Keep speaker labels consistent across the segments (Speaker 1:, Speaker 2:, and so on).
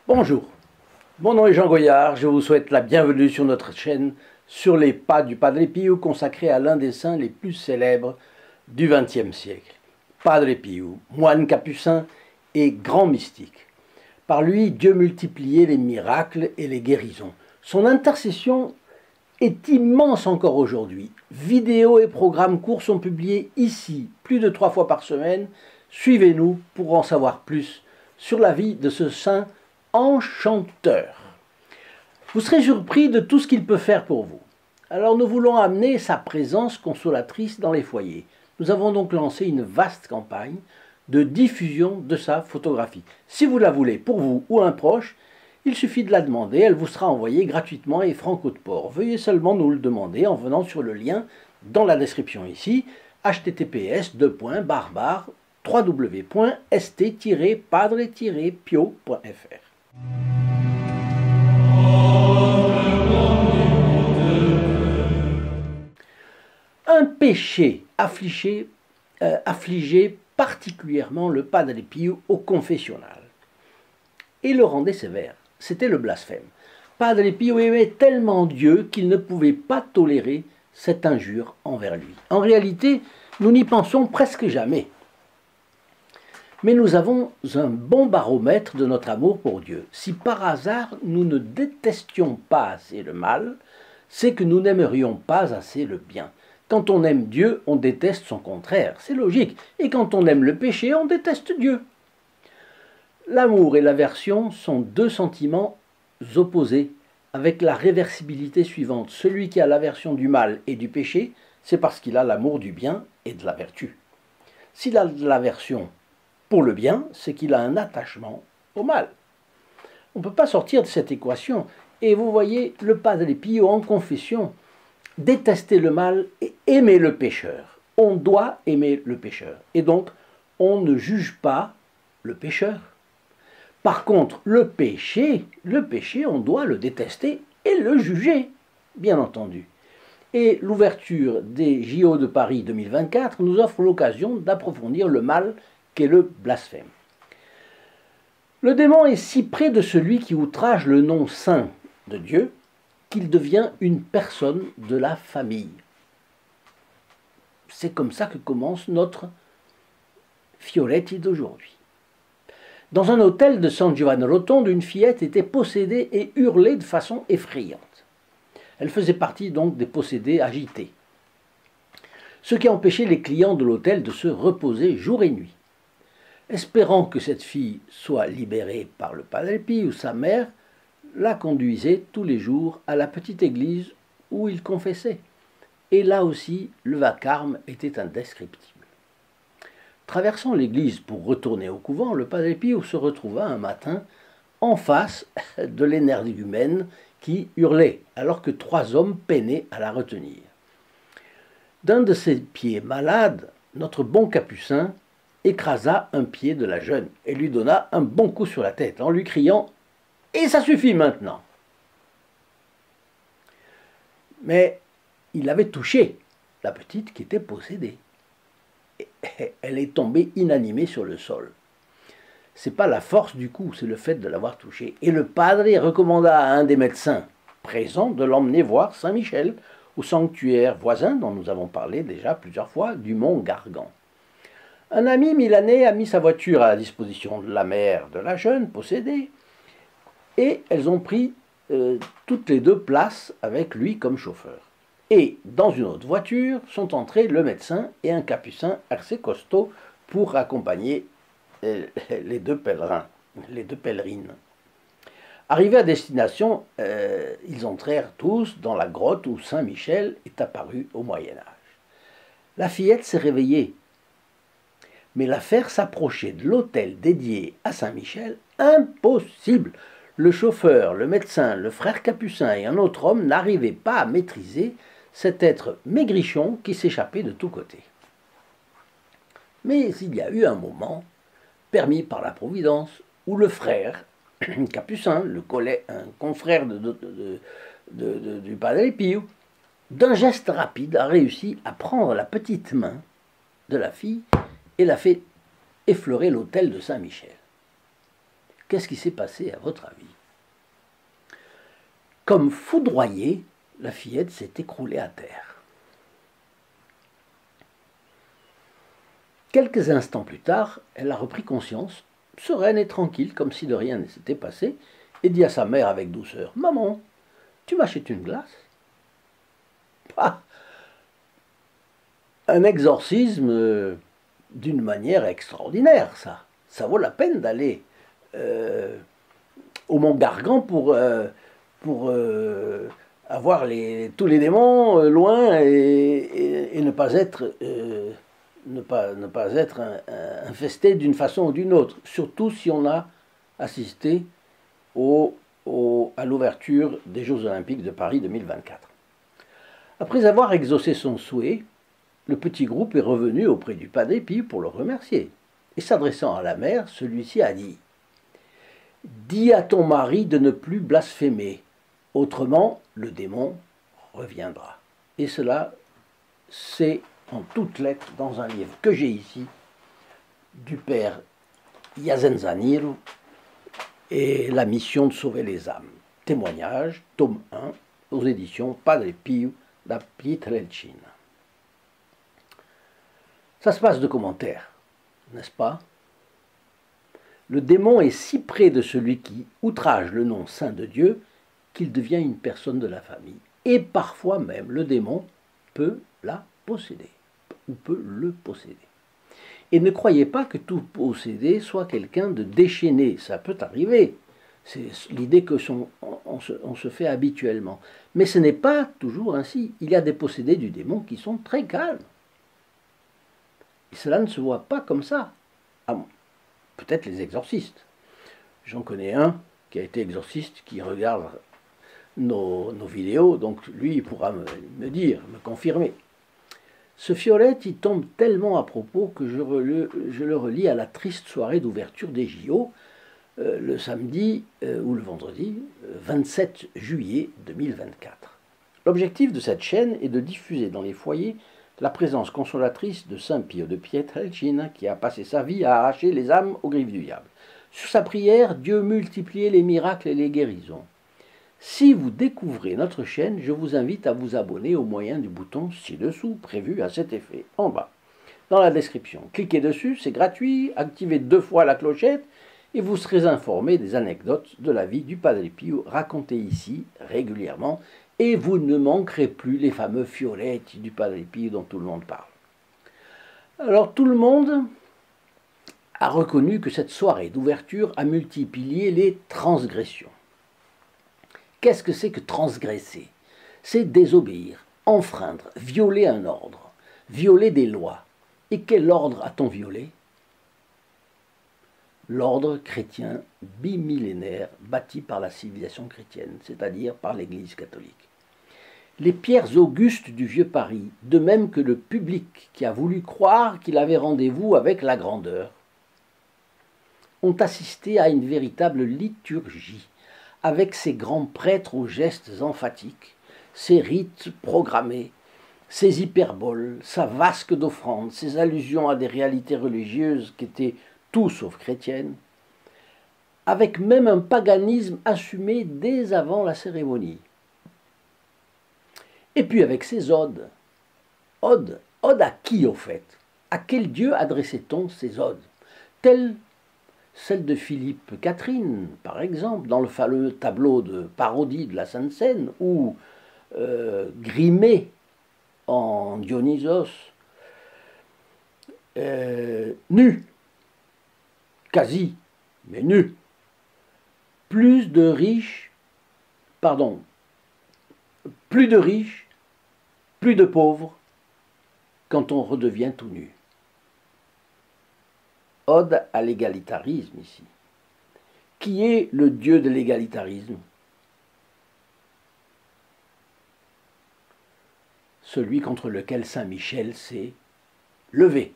Speaker 1: Bonjour, mon nom est Jean Goyard, je vous souhaite la bienvenue sur notre chaîne sur les pas du Padre Pio consacré à l'un des saints les plus célèbres du XXe siècle. Padre Pio, moine capucin et grand mystique. Par lui, Dieu multipliait les miracles et les guérisons. Son intercession est immense encore aujourd'hui. Vidéos et programmes courts sont publiés ici plus de 3 fois par semaine. Suivez-nous pour en savoir plus sur la vie de ce saint enchanteur. Vous serez surpris de tout ce qu'il peut faire pour vous. Alors nous voulons amener sa présence consolatrice dans les foyers. Nous avons donc lancé une vaste campagne de diffusion de sa photographie. Si vous la voulez pour vous ou un proche, il suffit de la demander, elle vous sera envoyée gratuitement et franco de port. Veuillez seulement nous le demander en venant sur le lien dans la description ici, https://www.st-padre-pio.fr. Un péché affligeait particulièrement le Padre Pio au confessionnal et le rendait sévère. C'était le blasphème. Padre Pio aimait tellement Dieu qu'il ne pouvait pas tolérer cette injure envers lui. En réalité, nous n'y pensons presque jamais. Mais nous avons un bon baromètre de notre amour pour Dieu. Si par hasard nous ne détestions pas assez le mal, c'est que nous n'aimerions pas assez le bien. Quand on aime Dieu, on déteste son contraire, c'est logique. Et quand on aime le péché, on déteste Dieu. L'amour et l'aversion sont deux sentiments opposés, avec la réversibilité suivante. Celui qui a l'aversion du mal et du péché, c'est parce qu'il a l'amour du bien et de la vertu. S'il a de l'aversion pour le bien, c'est qu'il a un attachement au mal. On ne peut pas sortir de cette équation. Et vous voyez, le Padre Pio en confession, détester le mal et aimer le pécheur. On doit aimer le pécheur. Et donc, on ne juge pas le pécheur. Par contre, le péché, on doit le détester et le juger, bien entendu. Et l'ouverture des JO de Paris 2024 nous offre l'occasion d'approfondir le mal qu'est le blasphème. Le démon est si près de celui qui outrage le nom saint de Dieu qu'il devient une personne de la famille. C'est comme ça que commence notre Fioletti d'aujourd'hui. Dans un hôtel de San Giovanni Rotondo, une fillette était possédée et hurlait de façon effrayante. Elle faisait partie donc des possédés agités, ce qui empêchait les clients de l'hôtel de se reposer jour et nuit. Espérant que cette fille soit libérée par le Padre Pio, sa mère la conduisait tous les jours à la petite église où il confessait. Et là aussi, le vacarme était indescriptible. Traversant l'église pour retourner au couvent, le Padre Pio se retrouva un matin en face de l'énergumène qui hurlait, alors que 3 hommes peinaient à la retenir. D'un de ses pieds malades, notre bon capucin écrasa un pied de la jeune et lui donna un bon coup sur la tête en lui criant « Et ça suffit maintenant !» Mais il avait touché la petite qui était possédée. Elle est tombée inanimée sur le sol. Ce n'est pas la force du coup, c'est le fait de l'avoir touchée. Et le padre recommanda à un des médecins présents de l'emmener voir Saint Michel au sanctuaire voisin dont nous avons parlé déjà plusieurs fois, du mont Gargan. Un ami milanais a mis sa voiture à la disposition de la mère de la jeune possédée et elles ont pris toutes les 2 place avec lui comme chauffeur. Et dans une autre voiture sont entrés le médecin et un capucin assez costaud pour accompagner les 2 pèlerins, les 2 pèlerines. Arrivés à destination, ils entrèrent tous dans la grotte où Saint Michel est apparu au Moyen-Âge. La fillette s'est réveillée, mais la faire s'approcher de l'autel dédié à Saint Michel, impossible. Le chauffeur, le médecin, le frère capucin et un autre homme n'arrivaient pas à maîtriser cet être maigrichon qui s'échappait de tous côtés. Mais il y a eu un moment, permis par la Providence, où le frère capucin, un confrère du Padre Pio, d'un geste rapide a réussi à prendre la petite main de la fille et l'a fait effleurer l'autel de Saint-Michel. Qu'est-ce qui s'est passé à votre avis? Comme foudroyée, la fillette s'est écroulée à terre. Quelques instants plus tard, elle a repris conscience, sereine et tranquille, comme si de rien ne s'était passé, et dit à sa mère avec douceur, « Maman, tu m'achètes une glace ?» Ah, un exorcisme d'une manière extraordinaire, ça. Ça vaut la peine d'aller au Mont Gargan pour avoir tous les démons loin et ne pas être, infesté d'une façon ou d'une autre, surtout si on a assisté à l'ouverture des Jeux Olympiques de Paris 2024. Après avoir exaucé son souhait, le petit groupe est revenu auprès du Padre Pio pour le remercier. Et s'adressant à la mère, celui-ci a dit « Dis à ton mari de ne plus blasphémer, autrement le démon reviendra. » Et cela, c'est en toutes lettres dans un livre que j'ai ici, du père Yazenzaniro et la mission de sauver les âmes. Témoignage, tome 1, aux éditions Padre Pio da Pietrelcina. Ça se passe de commentaires, n'est-ce pas? Le démon est si près de celui qui outrage le nom saint de Dieu qu'il devient une personne de la famille. Et parfois même, le démon peut la posséder, ou peut le posséder. Et ne croyez pas que tout possédé soit quelqu'un de déchaîné, ça peut arriver. C'est l'idée on se fait habituellement. Mais ce n'est pas toujours ainsi. Il y a des possédés du démon qui sont très calmes. Et cela ne se voit pas comme ça. Ah, peut-être les exorcistes. J'en connais un qui a été exorciste, qui regarde nos vidéos, donc lui, il pourra me dire, me confirmer. Ce fiolet, il tombe tellement à propos que je le relis à la triste soirée d'ouverture des JO, le samedi ou le vendredi 27 juillet 2024. L'objectif de cette chaîne est de diffuser dans les foyers la présence consolatrice de Saint Pio de Pietrelcina, qui a passé sa vie à arracher les âmes aux griffes du diable. Sur sa prière, Dieu multipliait les miracles et les guérisons. Si vous découvrez notre chaîne, je vous invite à vous abonner au moyen du bouton ci-dessous, prévu à cet effet, en bas, dans la description. Cliquez dessus, c'est gratuit, activez 2 fois la clochette, et vous serez informé des anecdotes de la vie du Padre Pio racontées ici régulièrement, et vous ne manquerez plus les fameux fioletti du Padre Pio dont tout le monde parle. Alors tout le monde a reconnu que cette soirée d'ouverture a multiplié les transgressions. Qu'est-ce que c'est que transgresser? C'est désobéir, enfreindre, violer un ordre, violer des lois. Et quel ordre a-t-on violé? L'ordre chrétien bimillénaire bâti par la civilisation chrétienne, c'est-à-dire par l'Église catholique. Les pierres augustes du vieux Paris, de même que le public qui a voulu croire qu'il avait rendez-vous avec la grandeur, ont assisté à une véritable liturgie, avec ses grands prêtres aux gestes emphatiques, ses rites programmés, ses hyperboles, sa vasque d'offrandes, ses allusions à des réalités religieuses qui étaient tout sauf chrétiennes, avec même un paganisme assumé dès avant la cérémonie. Et puis avec ses odes. Odes à qui au fait? À quel dieu adressait-on ces odes? Telles celle de Philippe Catherine, par exemple, dans le fameux tableau de parodie de la Sainte Seine, ou grimé en Dionysos, nu, quasi, mais nu. Plus de riches, plus de pauvres, quand on redevient tout nu. Ode à l'égalitarisme ici. Qui est le dieu de l'égalitarisme? Celui contre lequel Saint Michel s'est levé.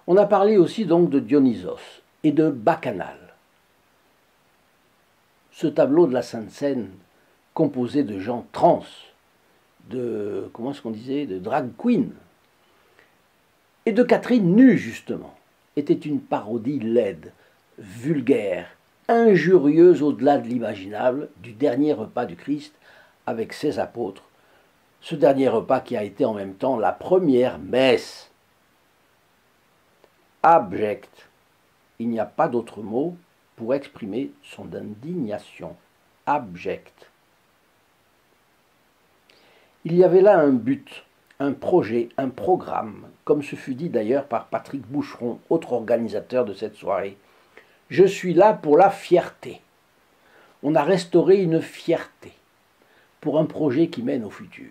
Speaker 1: On a parlé aussi donc de Dionysos et de Bacchanal. Ce tableau de la Sainte Seine, composé de gens trans, de, comment est-ce qu'on disait, de drag queen, et de Catherine nue, justement, était une parodie laide, vulgaire, injurieuse au-delà de l'imaginable, du dernier repas du Christ avec ses apôtres, ce dernier repas qui a été en même temps la première messe. Abject, il n'y a pas d'autre mot pour exprimer son indignation. Abject. Il y avait là un but, un projet, un programme, comme ce fut dit d'ailleurs par Patrick Boucheron, autre organisateur de cette soirée. Je suis là pour la fierté. On a restauré une fierté pour un projet qui mène au futur.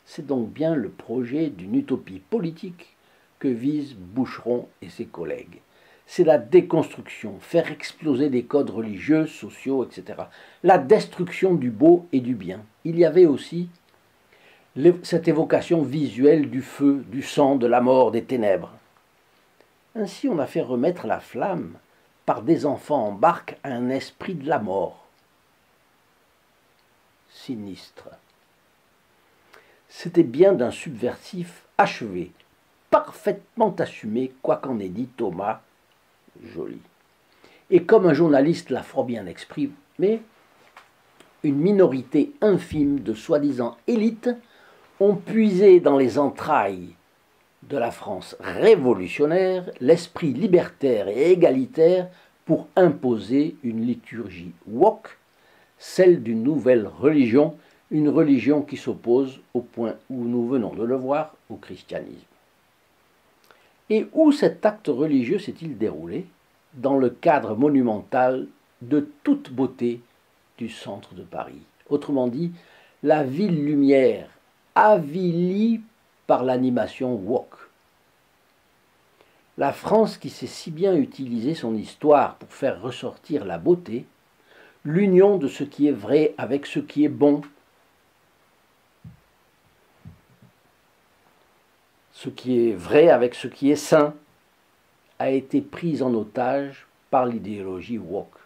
Speaker 1: C'est donc bien le projet d'une utopie politique que visent Boucheron et ses collègues. C'est la déconstruction, faire exploser des codes religieux, sociaux, etc. La destruction du beau et du bien. Il y avait aussi cette évocation visuelle du feu, du sang, de la mort, des ténèbres. Ainsi, on a fait remettre la flamme par des enfants en barque à un esprit de la mort. Sinistre. C'était bien d'un subversif achevé, parfaitement assumé, quoi qu'en ait dit Thomas Joly. Et comme un journaliste l'a fort bien exprimé, une minorité infime de soi-disant élites ont puisé dans les entrailles de la France révolutionnaire l'esprit libertaire et égalitaire pour imposer une liturgie woke, celle d'une nouvelle religion, une religion qui s'oppose, au point où nous venons de le voir, au christianisme. Et où cet acte religieux s'est-il déroulé? Dans le cadre monumental de toute beauté du centre de Paris. Autrement dit, la ville lumière avilie par l'animation woke. La France qui sait si bien utiliser son histoire pour faire ressortir la beauté, l'union de ce qui est vrai avec ce qui est bon, ce qui est vrai avec ce qui est sain, a été prise en otage par l'idéologie woke.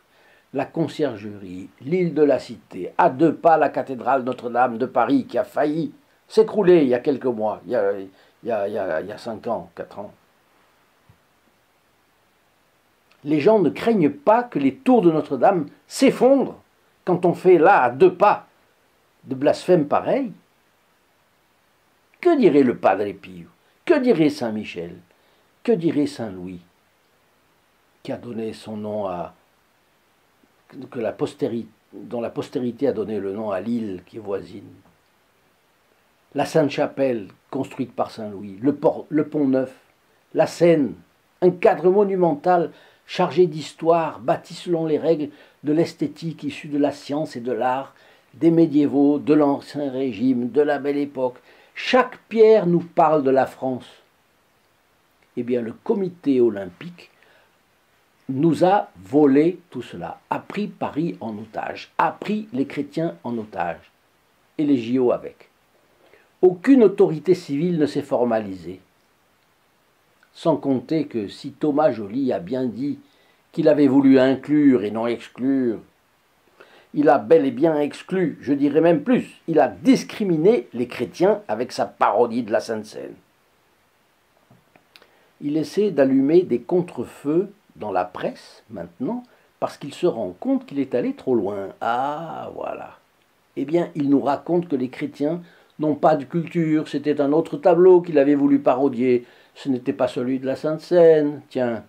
Speaker 1: La conciergerie, l'île de la Cité, à 2 pas la cathédrale Notre-Dame de Paris qui a failli s'écrouler il y a quelques mois, il y a 5 ans, 4 ans. Les gens ne craignent pas que les tours de Notre-Dame s'effondrent quand on fait là, à 2 pas, de blasphèmes pareils. Que dirait le Padre Pio? Que dirait Saint-Michel? Que dirait Saint-Louis, qui a donné son nom à... dont la postérité a donné le nom à l'île qui est voisine? La Sainte-Chapelle, construite par Saint-Louis, le Pont Neuf, la Seine, un cadre monumental chargé d'histoire, bâti selon les règles de l'esthétique issue de la science et de l'art, des médiévaux, de l'Ancien Régime, de la Belle Époque. Chaque pierre nous parle de la France. Eh bien, le comité olympique nous a volé tout cela, a pris Paris en otage, a pris les chrétiens en otage, et les JO avec. Aucune autorité civile ne s'est formalisée. Sans compter que si Thomas Joly a bien dit qu'il avait voulu inclure et non exclure, il a bel et bien exclu, je dirais même plus, il a discriminé les chrétiens avec sa parodie de la Sainte Seine. Il essaie d'allumer des contre-feux dans la presse, maintenant, parce qu'il se rend compte qu'il est allé trop loin. Ah, voilà. Eh bien, il nous raconte que les chrétiens n'ont pas de culture, c'était un autre tableau qu'il avait voulu parodier, ce n'était pas celui de la Sainte Seine, tiens,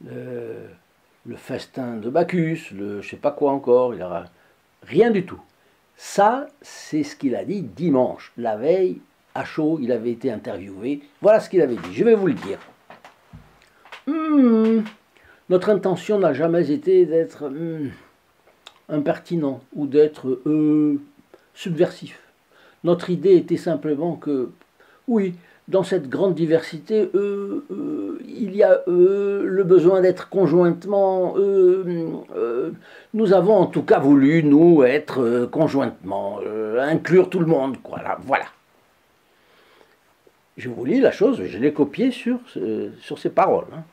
Speaker 1: le festin de Bacchus, le je sais pas quoi encore, il aura rien du tout. Ça, c'est ce qu'il a dit dimanche, la veille, à chaud, il avait été interviewé. Voilà ce qu'il avait dit, je vais vous le dire. Notre intention n'a jamais été d'être impertinent ou d'être subversif. Notre idée était simplement que, oui, dans cette grande diversité, il y a le besoin d'être conjointement... nous avons en tout cas voulu, nous, être conjointement, inclure tout le monde. Voilà. Je vous lis la chose, je l'ai copiée sur ces paroles. Hein.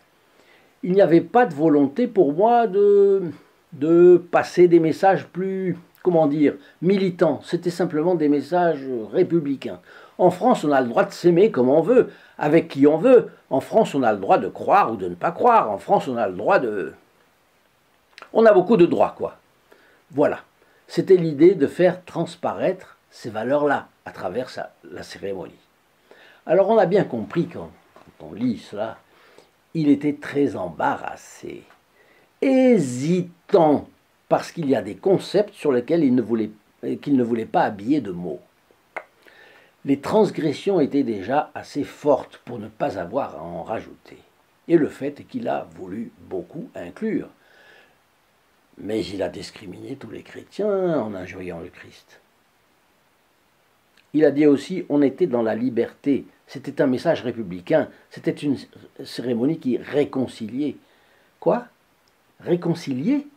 Speaker 1: Il n'y avait pas de volonté pour moi de passer des messages plus comment dire, militants, c'était simplement des messages républicains. En France, on a le droit de s'aimer comme on veut, avec qui on veut. En France, on a le droit de croire ou de ne pas croire. En France, on a le droit de... On a beaucoup de droits, quoi. Voilà. C'était l'idée de faire transparaître ces valeurs-là à travers la cérémonie. Alors on a bien compris quand on lit cela, il était très embarrassé, hésitant, parce qu'il y a des concepts sur lesquels qu'il ne voulait pas habiller de mots. Les transgressions étaient déjà assez fortes pour ne pas avoir à en rajouter. Et le fait est qu'il a voulu beaucoup inclure. Mais il a discriminé tous les chrétiens en injuriant le Christ. Il a dit aussi, on était dans la liberté. C'était un message républicain. C'était une cérémonie qui réconciliait. Quoi? Réconcilier?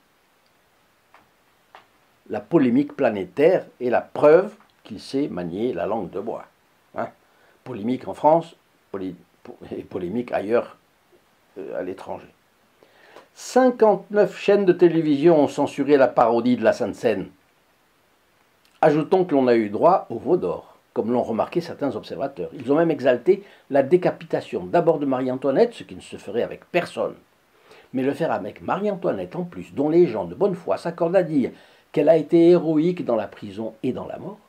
Speaker 1: La polémique planétaire est la preuve qu'il sait manier la langue de bois. Hein? Polémique en France et polémique ailleurs à l'étranger. 59 chaînes de télévision ont censuré la parodie de la Sainte Seine. Ajoutons que l'on a eu droit au veau d'or, comme l'ont remarqué certains observateurs. Ils ont même exalté la décapitation, d'abord de Marie-Antoinette, ce qui ne se ferait avec personne. Mais le faire avec Marie-Antoinette en plus, dont les gens de bonne foi s'accordent à dire qu'elle a été héroïque dans la prison et dans la mort.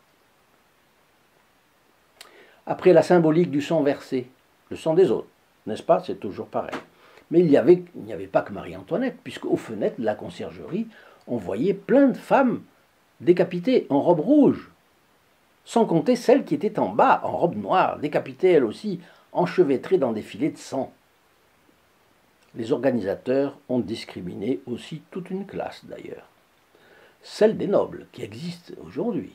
Speaker 1: Après la symbolique du sang versé, le sang des autres, n'est-ce pas? C'est toujours pareil. Mais il n'y avait pas que Marie-Antoinette, puisqu'aux fenêtres de la conciergerie, on voyait plein de femmes décapitées en robe rouge, sans compter celles qui étaient en bas, en robe noire, décapitées elles aussi, enchevêtrées dans des filets de sang. Les organisateurs ont discriminé aussi toute une classe d'ailleurs, celle des nobles qui existent aujourd'hui,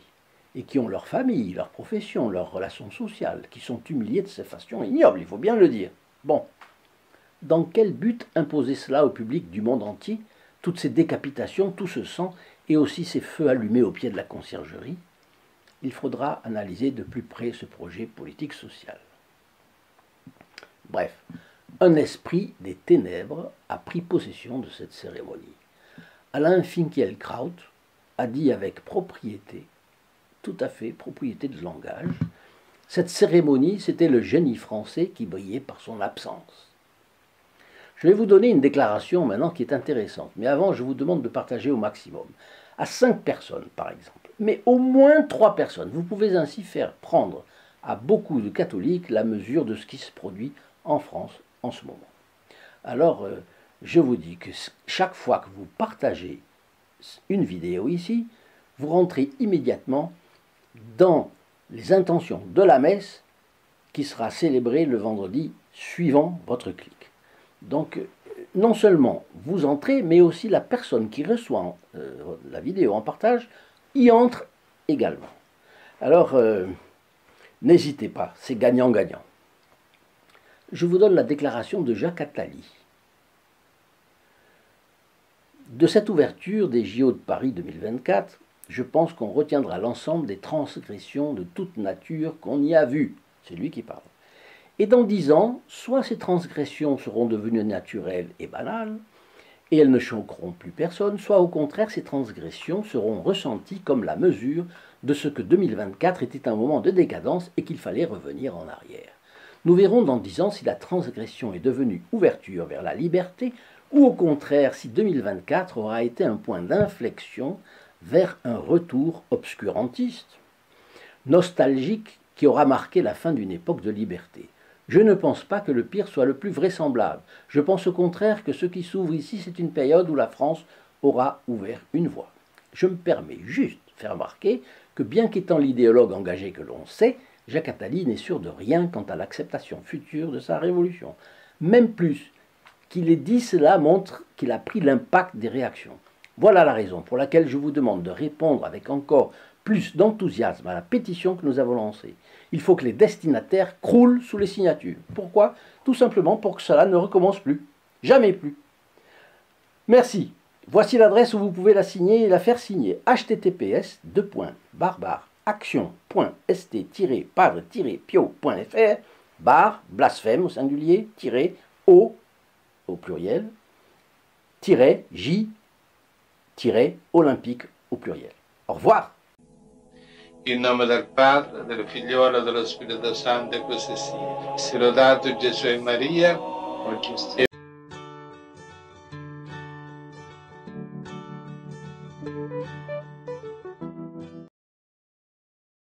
Speaker 1: et qui ont leur famille, leur profession, leurs relations sociales, qui sont humiliés de cette façon ignoble, il faut bien le dire. Bon, dans quel but imposer cela au public du monde entier, toutes ces décapitations, tout ce sang, et aussi ces feux allumés au pied de la conciergerie? Il faudra analyser de plus près ce projet politique-social. Bref, un esprit des ténèbres a pris possession de cette cérémonie. Alain Finkielkraut a dit avec propriété, tout à fait, propriété de langage, cette cérémonie, c'était le génie français qui brillait par son absence. Je vais vous donner une déclaration maintenant qui est intéressante, mais avant, je vous demande de partager au maximum. À 5 personnes, par exemple, mais au moins 3 personnes. Vous pouvez ainsi faire prendre à beaucoup de catholiques la mesure de ce qui se produit en France en ce moment. Alors, je vous dis que chaque fois que vous partagez une vidéo ici, vous rentrez immédiatement dans les intentions de la messe qui sera célébrée le vendredi suivant votre clic. Donc, non seulement vous entrez, mais aussi la personne qui reçoit la vidéo en partage y entre également. Alors, n'hésitez pas, c'est gagnant-gagnant. Je vous donne la déclaration de Jacques Attali. De cette ouverture des JO de Paris 2024, je pense qu'on retiendra l'ensemble des transgressions de toute nature qu'on y a vues. C'est lui qui parle. Et dans 10 ans, soit ces transgressions seront devenues naturelles et banales, et elles ne choqueront plus personne, soit au contraire, ces transgressions seront ressenties comme la mesure de ce que 2024 était un moment de décadence et qu'il fallait revenir en arrière. Nous verrons dans 10 ans si la transgression est devenue ouverture vers la liberté, ou au contraire si 2024 aura été un point d'inflexion vers un retour obscurantiste, nostalgique, qui aura marqué la fin d'une époque de liberté. Je ne pense pas que le pire soit le plus vraisemblable. Je pense au contraire que ce qui s'ouvre ici, c'est une période où la France aura ouvert une voie. Je me permets juste de faire remarquer que bien qu'étant l'idéologue engagé que l'on sait, Jacques Attali n'est sûr de rien quant à l'acceptation future de sa révolution. Même plus, qu'il ait dit cela montre qu'il a pris l'impact des réactions. Voilà la raison pour laquelle je vous demande de répondre avec encore plus d'enthousiasme à la pétition que nous avons lancée. Il faut que les destinataires croulent sous les signatures. Pourquoi? Tout simplement pour que cela ne recommence plus. Jamais plus. Merci. Voici l'adresse où vous pouvez la signer et la faire signer. https://action.st-padre-pio.fr /blasphème au singulier -o au pluriel -j-olympique au pluriel. Au revoir.
Speaker 2: In nome del Padre, del Figliolo e dello Spirito Santo, e così sia. Sia lodato Gesù e Maria, oggi e